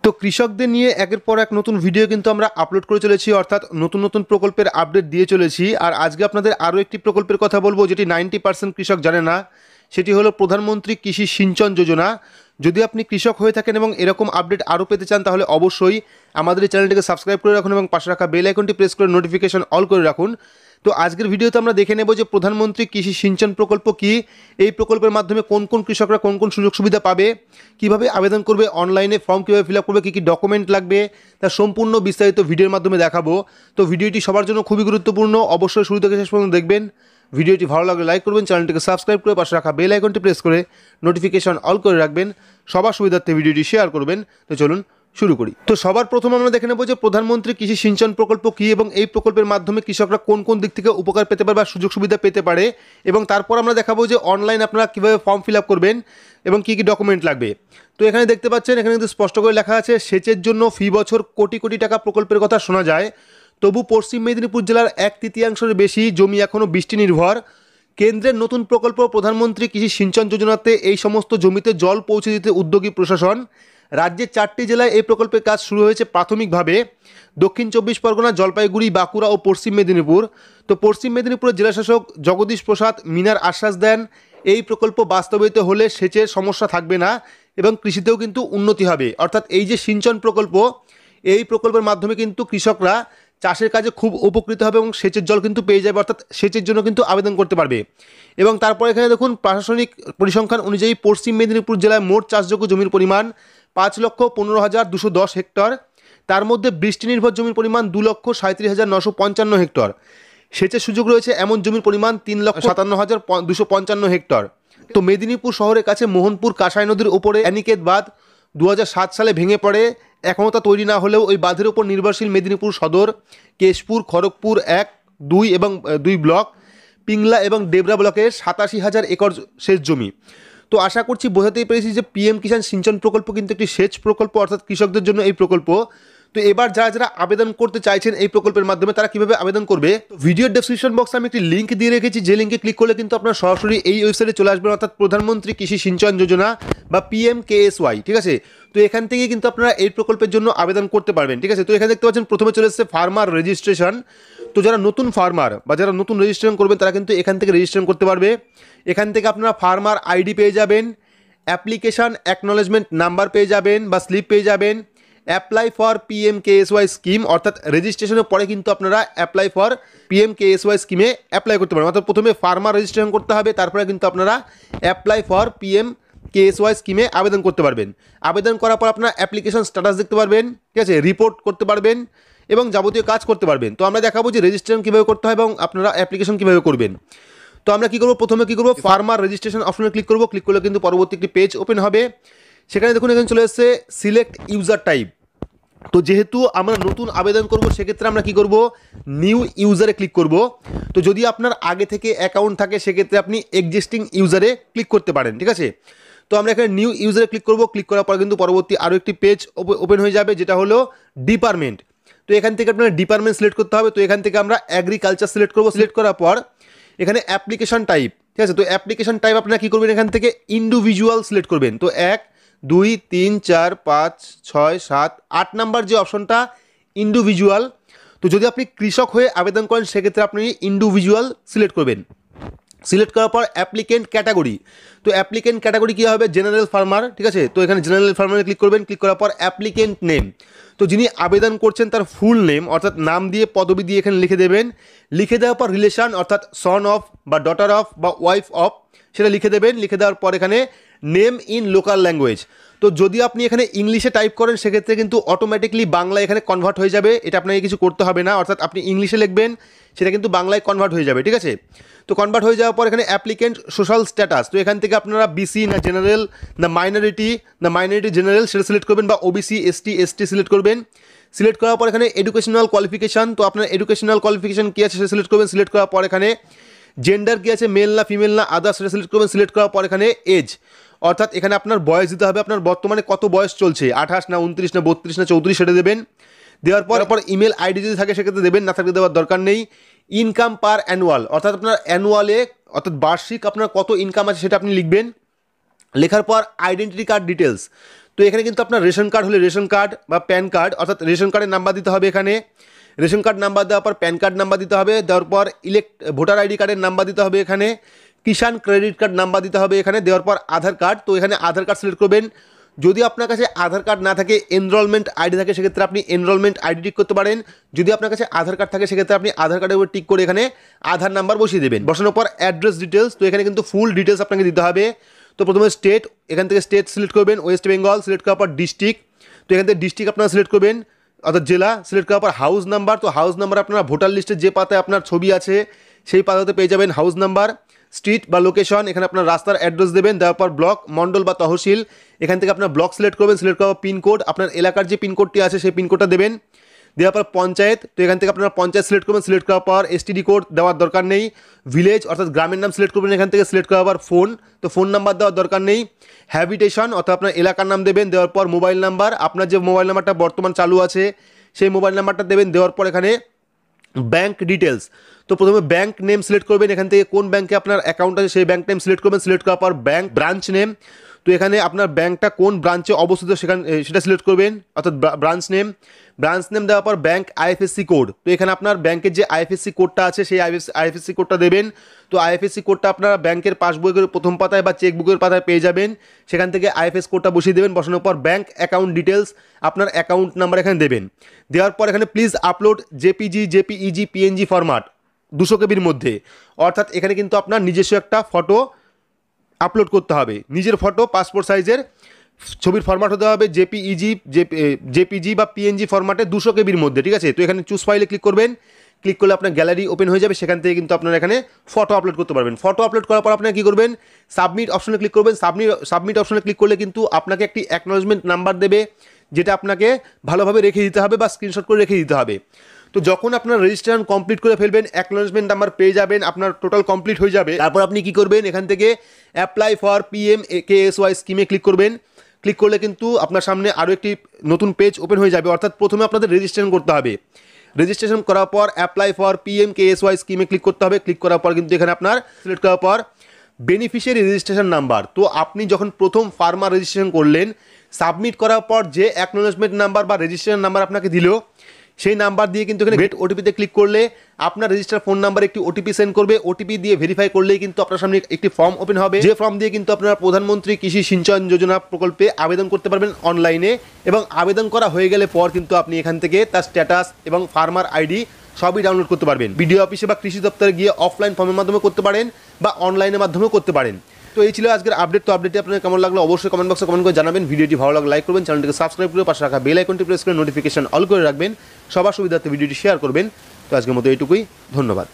তো কৃষকদের নিয়ে একের পর এক নতুন ভিডিও কিন্তু আমরা আপলোড করে চলেছি, অর্থাৎ নতুন নতুন প্রকল্পের আপডেট দিয়ে চলেছি। আর আজকে আপনাদের আরও একটি প্রকল্পের কথা বলবো যেটি 90% কৃষক জানে না, সেটি হলো প্রধানমন্ত্রী কৃষি সিঞ্চন যোজনা। যদি আপনি কৃষক হয়ে থাকেন এবং এরকম আপডেট আরও পেতে চান তাহলে অবশ্যই আমাদের এই চ্যানেলটিকে সাবস্ক্রাইব করে রাখুন এবং পাশে রাখা বেল আইকনটি প্রেস করে নোটিফিকেশন অল করে রাখুন। তো আজকের ভিডিওতে আমরা দেখে নেব যে প্রধানমন্ত্রী কৃষি সিঞ্চন প্রকল্প কী, এই প্রকল্পের মাধ্যমে কোন কোন কৃষকরা কোন কোন সুযোগ সুবিধা পাবে, কিভাবে আবেদন করবে, অনলাইনে ফর্ম কীভাবে ফিল আপ করবে, কী কী ডকুমেন্ট লাগবে, তার সম্পূর্ণ বিস্তারিত ভিডিওর মাধ্যমে দেখাবো। তো ভিডিওটি সবার জন্য খুবই গুরুত্বপূর্ণ, অবশ্যই শুরু থেকে শেষ পর্যন্ত দেখবেন। ভিডিওটি ভালো লাগলে লাইক করবেন, চ্যানেলটিকে সাবস্ক্রাইব করে পাশে রাখা বেল আইকনটি প্রেস করে নোটিফিকেশন অল করে রাখবেন, সবার সুবিধার্থে ভিডিওটি শেয়ার করবেন। তো চলুন শুরু করি। তো সবার প্রথম আমরা দেখে নেব যে প্রধানমন্ত্রী কৃষি সিঞ্চন প্রকল্প কী এবং এই প্রকল্পের মাধ্যমে কৃষকরা কোন কোন দিক থেকে উপকার পেতে পারে বা সুযোগ সুবিধা পেতে পারে, এবং তারপর আমরা দেখাবো যে অনলাইন আপনারা কীভাবে ফর্ম ফিল আপ করবেন এবং কী কী ডকুমেন্ট লাগবে। তো এখানে দেখতে পাচ্ছেন, এখানে কিন্তু স্পষ্ট করে লেখা আছে সেচের জন্য ফি বছর কোটি কোটি টাকা প্রকল্পের কথা শোনা যায়, তবু পশ্চিম মেদিনীপুর জেলার 1/3 বেশি জমি এখনও বৃষ্টি নির্ভর। কেন্দ্রের নতুন প্রকল্প প্রধানমন্ত্রী কৃষি সিঞ্চন যোজনাতে এই সমস্ত জমিতে জল পৌঁছে দিতে উদ্যোগী প্রশাসন। রাজ্যের 4টি জেলায় এই প্রকল্পের কাজ শুরু হয়েছে প্রাথমিকভাবে, দক্ষিণ 24 পরগনা, জলপাইগুড়ি, বাঁকুড়া ও পশ্চিম মেদিনীপুর। তো পশ্চিম মেদিনীপুরের জেলাশাসক জগদীশ প্রসাদ মিনার আশ্বাস দেন এই প্রকল্প বাস্তবায়িত হলে সেচের সমস্যা থাকবে না এবং কৃষিতেও কিন্তু উন্নতি হবে। অর্থাৎ এই যে সিঞ্চন প্রকল্প, এই প্রকল্পের মাধ্যমে কিন্তু কৃষকরা চাষের কাজে খুব উপকৃত হবে এবং সেচের জল কিন্তু পেয়ে যাবে, অর্থাৎ সেচের জন্য কিন্তু আবেদন করতে পারবে। এবং তারপর এখানে দেখুন প্রশাসনিক পরিসংখ্যান অনুযায়ী পশ্চিম মেদিনীপুর জেলায় মোট চাষযোগ্য জমির পরিমাণ 5,15,210 হেক্টর, তার মধ্যে বৃষ্টি নির্ভর জমির পরিমাণ 2,37,955 হেক্টর। সেচের সুযোগ রয়েছে এমন জমির পরিমাণ 3,57,255 হেক্টর। তো মেদিনীপুর শহরের কাছে মোহনপুর কাঁসাই নদীর ওপরে অ্যানিকেট বাঁধ 2007 সালে ভেঙে পড়ে, এখনও তা তৈরি না হলেও ওই বাঁধের ওপর নির্ভরশীল মেদিনীপুর সদর, কেশপুর, খড়গপুর 1, 2 এবং 2 ব্লক, পিংলা এবং ডেবরা ব্লকের 87,000 একর সেচ জমি। তো আশা করছি বোঝাতেই পেরেছি যে পিএম কিষাণ সিঞ্চন প্রকল্প কিন্তু একটি সেচ প্রকল্প, অর্থাৎ কৃষকদের জন্য এই প্রকল্প। তো এবার যারা যারা আবেদন করতে চাইছেন এই প্রকল্পের মাধ্যমে তারা কীভাবে আবেদন করবে, ভিডিওর ডেসক্রিপশন বক্সে আমি একটি লিঙ্ক দিয়ে রেখেছি, যে লিঙ্কে ক্লিক করলে কিন্তু আপনার সরাসরি এই ওয়েবসাইটে চলে আসবেন, অর্থাৎ প্রধানমন্ত্রী কৃষি সিঞ্চন যোজনা বা PMKSY। ঠিক আছে, তো এখান থেকে কিন্তু আপনারা এই প্রকল্পের জন্য আবেদন করতে পারবেন। ঠিক আছে, তো এখানে দেখতে পাচ্ছেন প্রথমে চলে এসেছে ফার্মার রেজিস্ট্রেশন। তো যারা নতুন ফার্মার বা যারা নতুন রেজিস্ট্রেশন করবেন তারা কিন্তু এখান থেকে রেজিস্ট্রেশন করতে পারবে। এখান থেকে আপনারা ফার্মার আইডি পেয়ে যাবেন, অ্যাপ্লিকেশান অ্যাকনোলেজমেন্ট নাম্বার পেয়ে যাবেন বা স্লিপ পেয়ে যাবেন, অ্যাপ্লাই ফর PMKSY স্কিম, অর্থাৎ রেজিস্ট্রেশনের পরে কিন্তু আপনারা অ্যাপ্লাই ফর PMKSY স্কিমে অ্যাপ্লাই করতে পারেন। অর্থাৎ প্রথমে ফার্মার রেজিস্ট্রেশন করতে হবে, তারপরে কিন্তু আপনারা অ্যাপ্লাই ফর PMKSY স্কিমে আবেদন করতে পারবেন। আবেদন করার পর আপনার অ্যাপ্লিকেশন স্ট্যাটাস দেখতে পারবেন, ঠিক আছে, রিপোর্ট করতে পারবেন এবং যাবতীয় কাজ করতে পারবেন। তো আমরা দেখাবো যে রেজিস্ট্রেশন কীভাবে করতে হয় এবং আপনারা অ্যাপ্লিকেশন কীভাবে করবেন। তো আমরা কী করবো, প্রথমে কী করবো, ফার্মার রেজিস্ট্রেশন অপশনে ক্লিক করবো। ক্লিক করলে কিন্তু পরবর্তী একটি পেজ ওপেন হবে। সেখানে দেখুন এখানে চলে এসেছে সিলেক্ট ইউজার টাইপ। তো যেহেতু আমরা নতুন আবেদন করব সেক্ষেত্রে আমরা কি করব, নিউ ইউজারে ক্লিক করব। তো যদি আপনার আগে থেকে অ্যাকাউন্ট থাকে সেক্ষেত্রে আপনি এক্সিস্টিং ইউজারে ক্লিক করতে পারেন। ঠিক আছে, তো আমরা এখানে নিউ ইউজারে ক্লিক করব। ক্লিক করার পর কিন্তু পরবর্তী আরও একটি পেজ ওপেন হয়ে যাবে, যেটা হলো ডিপার্টমেন্ট। তো এখান থেকে আপনার ডিপার্টমেন্ট সিলেক্ট করতে হবে। তো এখান থেকে আমরা এগ্রিকালচার সিলেক্ট করব। সিলেক্ট করার পর এখানে অ্যাপ্লিকেশন টাইপ, ঠিক আছে, তো অ্যাপ্লিকেশন টাইপ আপনারা কী করবেন, এখান থেকে ইন্ডিভিজুয়াল সিলেক্ট করবেন। তো 1, 2, 3, 4, 5, 6, 7, 8 নাম্বার যে অপশনটা ইন্ডিভিজুয়াল। তো যদি আপনি কৃষক হয়ে আবেদন করেন সেক্ষেত্রে আপনি ইন্ডিভিজুয়াল সিলেক্ট করবেন। সিলেক্ট করার পর অ্যাপ্লিকেন্ট ক্যাটাগরি, তো অ্যাপ্লিকেন্ট ক্যাটাগরি কী হবে, জেনারেল ফার্মার। ঠিক আছে, তো এখানে জেনারেল ফার্মারে ক্লিক করবেন। ক্লিক করার পর অ্যাপ্লিকেন্ট নেম, তো যিনি আবেদন করছেন তার ফুল নেম, অর্থাৎ নাম দিয়ে পদবি দিয়ে এখানে লিখে দেবেন। লিখে দেওয়ার পর রিলেশন, অর্থাৎ সন অফ বা ডটার অফ বা ওয়াইফ অফ, সেটা লিখে দেবেন। লিখে দেওয়ার পর এখানে নেম ইন লোকাল ল্যাঙ্গুয়েজ, তো যদি আপনি এখানে ইংলিশে টাইপ করেন সেক্ষেত্রে কিন্তু অটোমেটিকলি বাংলায় এখানে কনভার্ট হয়ে যাবে, এটা আপনাকে কিছু করতে হবে না। অর্থাৎ আপনি ইংলিশে লিখবেন, সেটা কিন্তু বাংলায় কনভার্ট হয়ে যাবে। ঠিক আছে, তো কনভার্ট হয়ে যাওয়ার পর এখানে অ্যাপ্লিকেন্ট সোশ্যাল স্ট্যাটাস, তো এখান থেকে আপনারা বিসি না জেনারেল না মাইনরিটি জেনারেল সেটা সিলেক্ট করবেন, বা ওবিসি এসটি সিলেক্ট করবেন। সিলেক্ট করার পর এখানে এডুকেশনাল কোয়ালিফিকেশান, তো আপনার এডুকেশনাল কোয়ালিফিকেশান কী আছে সেটা সিলেক্ট করবেন। সিলেক্ট করার পর এখানে জেন্ডার কী আছে, মেল না ফিমেল না আদার্স, সেটা সিলেক্ট করবেন। সিলেক্ট করার পর এখানে এজ, অর্থাৎ এখানে আপনার বয়স দিতে হবে, আপনার বর্তমানে কত বয়স চলছে, 28 না 29 না 32 না 34 সেটা দেবেন। দেওয়ার পর ইমেল আইডি যদি থাকে সেক্ষেত্রে দেবেন, না থাকলে দেওয়ার দরকার নেই। ইনকাম পার অ্যানুয়াল, অর্থাৎ আপনার অ্যানুয়ালে অর্থাৎ বার্ষিক আপনার কত ইনকাম আছে সেটা আপনি লিখবেন। লেখার পর আইডেন্টিটি কার্ড ডিটেলস, তো এখানে কিন্তু আপনার রেশন কার্ড হলে রেশন কার্ড বা প্যান কার্ড, অর্থাৎ রেশন কার্ডের নাম্বার দিতে হবে। এখানে রেশন কার্ড নাম্বার দেওয়ার পর প্যান কার্ড নাম্বার দিতে হবে, দেওয়ার পর ভোটার আইডি কার্ডের নাম্বার দিতে হবে। এখানে কিষাণ ক্রেডিট কার্ড নাম্বার দিতে হবে। এখানে দেওয়ার পর আধার কার্ড, তো এখানে আধার কার্ড সিলেক্ট করবেন। যদি আপনার কাছে আধার কার্ড না থাকে, এনরোলমেন্ট আইডি থাকে, সেক্ষেত্রে আপনি এনরোলমেন্ট আইডি টিক করতে পারেন। যদি আপনার কাছে আধার কার্ড থাকে সেক্ষেত্রে আপনি আধার কার্ডের উপর টিক করে এখানে আধার নাম্বার বসিয়ে দেবেন। বসানোর পর অ্যাড্রেস ডিটেলস, তো এখানে কিন্তু ফুল ডিটেলস আপনাকে দিতে হবে। তো প্রথমে স্টেট, এখান থেকে স্টেট সিলেক্ট করবেন, ওয়েস্ট বেঙ্গল সিলেক্ট করার পর ডিস্ট্রিক্ট, তো এখান থেকে ডিস্ট্রিক্ট আপনারা সিলেক্ট করবেন, অর্থাৎ জেলা সিলেক্ট করার পর হাউস নাম্বার, তো হাউস নাম্বার আপনারা ভোটার লিস্টের যে পাতায় আপনার ছবি আছে সেই পাতাতে পেয়ে যাবেন হাউস নাম্বার। স্ট্রিট বা লোকেশন, এখানে আপনার রাস্তার অ্যাড্রেস দেবেন, দেওয়ার পর ব্লক, মন্ডল বা তহসিল, এখান থেকে আপনার ব্লক সিলেক্ট করবেন, সিলেক্ট করার পর পিনকোড, আপনার এলাকার যে পিনকোডটি আছে সেই পিনকোডটা দেবেন। দেওয়ার পর পঞ্চায়েত, তো এখান থেকে আপনারা পঞ্চায়েত সিলেক্ট করবেন, সিলেক্ট করার পর এসটিডি কোড দেওয়ার দরকার নেই। ভিলেজ অর্থাৎ গ্রামের নাম সিলেক্ট করবেন, এখান থেকে সিলেক্ট করার পর ফোন, তো ফোন নাম্বার দেওয়ার দরকার নেই। হ্যাবিটেশন অর্থাৎ আপনার এলাকার নাম দেবেন, দেওয়ার পর মোবাইল নাম্বার, আপনার যে মোবাইল নাম্বারটা বর্তমান চালু আছে সেই মোবাইল নাম্বারটা দেবেন। দেওয়ার পর এখানে ব্যাঙ্ক ডিটেলস, তো প্রথমে ব্যাঙ্ক নেম সিলেক্ট করবেন, এখান থেকে কোন ব্যাঙ্কে আপনার অ্যাকাউন্ট আছে সেই ব্যাঙ্ক নেম সিলেক্ট করবেন, সিলেক্ট করার পর ব্যাঙ্ক ব্রাঞ্চ নেম, তো এখানে আপনার ব্যাঙ্কটা কোন ব্রাঞ্চে অবস্থিত সেটা সিলেক্ট করবেন, অর্থাৎ ব্রাঞ্চ নেম দেওয়ার পর ব্যাঙ্ক আইএফএসসি কোড, তো এখানে আপনার ব্যাঙ্কের যে আইএফএসসি কোডটা আছে সেই আইএফএসসি কোডটা দেবেন। তো আইএফএসসি কোডটা আপনারা ব্যাঙ্কের পাসবইয়ের প্রথম পাতায় বা চেকবুকের পাতায় পেয়ে যাবেন, সেখান থেকে আইএফএস কোডটা বসিয়ে দেবেন। বসানোর পর ব্যাঙ্ক অ্যাকাউন্ট ডিটেলস, আপনার অ্যাকাউন্ট নাম্বার এখানে দেবেন। দেওয়ার পর এখানে please upload JPEG PNG format 200 কেবির মধ্যে, অর্থাৎ এখানে কিন্তু আপনার নিজস্ব একটা ফটো আপলোড করতে হবে, নিজের ফটো পাসপোর্ট সাইজের ছবির ফরম্যাট হতে হবে জেপিজি বা পিএনজি ফরম্যাটে 200 কেবির মধ্যে, ঠিক আছে। তো এখানে চুজ ফাইলে ক্লিক করবেন, ক্লিক করলে আপনার গ্যালারি ওপেন হয়ে যাবে, সেখান থেকে কিন্তু আপনারা এখানে ফটো আপলোড করতে পারবেন। ফটো আপলোড করার পর আপনারা কী করবেন, সাবমিট অপশনে ক্লিক করবেন। সাবমিট অপশনে ক্লিক করলে কিন্তু আপনাকে একটি অ্যাকনোলেজমেন্ট নাম্বার দেবে, যেটা আপনাকে ভালোভাবে রেখে দিতে হবে বা স্ক্রিনশট করে রেখে দিতে হবে। তো যখন আপনার রেজিস্ট্রেশন কমপ্লিট করে ফেলবেন, অ্যাকনোলেজমেন্ট নাম্বার পেয়ে যাবেন, আপনার টোটাল কমপ্লিট হয়ে যাবে। তারপর আপনি কি করবেন, এখান থেকে অ্যাপ্লাই ফর PMKSY স্কিমে ক্লিক করবেন। ক্লিক করলে কিন্তু আপনার সামনে আরও একটি নতুন পেজ ওপেন হয়ে যাবে, অর্থাৎ প্রথমে আপনাদের রেজিস্ট্রেশন করতে হবে। রেজিস্ট্রেশন করার পর অ্যাপ্লাই ফর PMKSY স্কিমে ক্লিক করতে হবে। ক্লিক করার পর কিন্তু এখানে আপনার সিলেক্ট করার পর বেনিফিশিয়ারি রেজিস্ট্রেশন নাম্বার, তো আপনি যখন প্রথম ফার্মার রেজিস্ট্রেশন করলেন, সাবমিট করার পর যে অ্যাকনোলেজমেন্ট নাম্বার বা রেজিস্ট্রেশন নাম্বার আপনাকে দিল, সেই নাম্বার দিয়ে কিন্তু এখানে গেট ওটিপিতে ক্লিক করলে আপনার রেজিস্টার ফোন নাম্বার একটি ওটিপি সেন্ড করবে। ওটিপি দিয়ে ভেরিফাই করলেই কিন্তু আপনার সামনে একটি ফর্ম ওপেন হবে, যে ফর্ম দিয়ে কিন্তু আপনারা প্রধানমন্ত্রী কৃষি সিঞ্চন যোজনা প্রকল্পে আবেদন করতে পারবেন অনলাইনে, এবং আবেদন করা হয়ে গেলে পর কিন্তু আপনি এখান থেকে তার স্ট্যাটাস এবং ফার্মার আইডি সবই ডাউনলোড করতে পারবেন। বিডিও অফিসে বা কৃষি দপ্তরে গিয়ে অফলাইন ফর্মের মাধ্যমে করতে পারেন বা অনলাইনের মাধ্যমেও করতে পারেন। তো এই ছিল আজকের আপডেট। তো আপডেটটি আপনার কেমন লাগলো অবশ্যই কমেন্ট বক্সে কমেন্ট করে জানাবেন। ভিডিওটি ভালো লাগলে লাইক করবেন, চ্যানেলটিকে সাবস্ক্রাইব করে পাশে রাখা বেল আইকনটি প্রেস করে নোটিফিকেশন অল করে রাখবেন। সবার সুবিধার্থে ভিডিওটি শেয়ার করবেন। তো আজকের মতো এইটুকুই, ধন্যবাদ।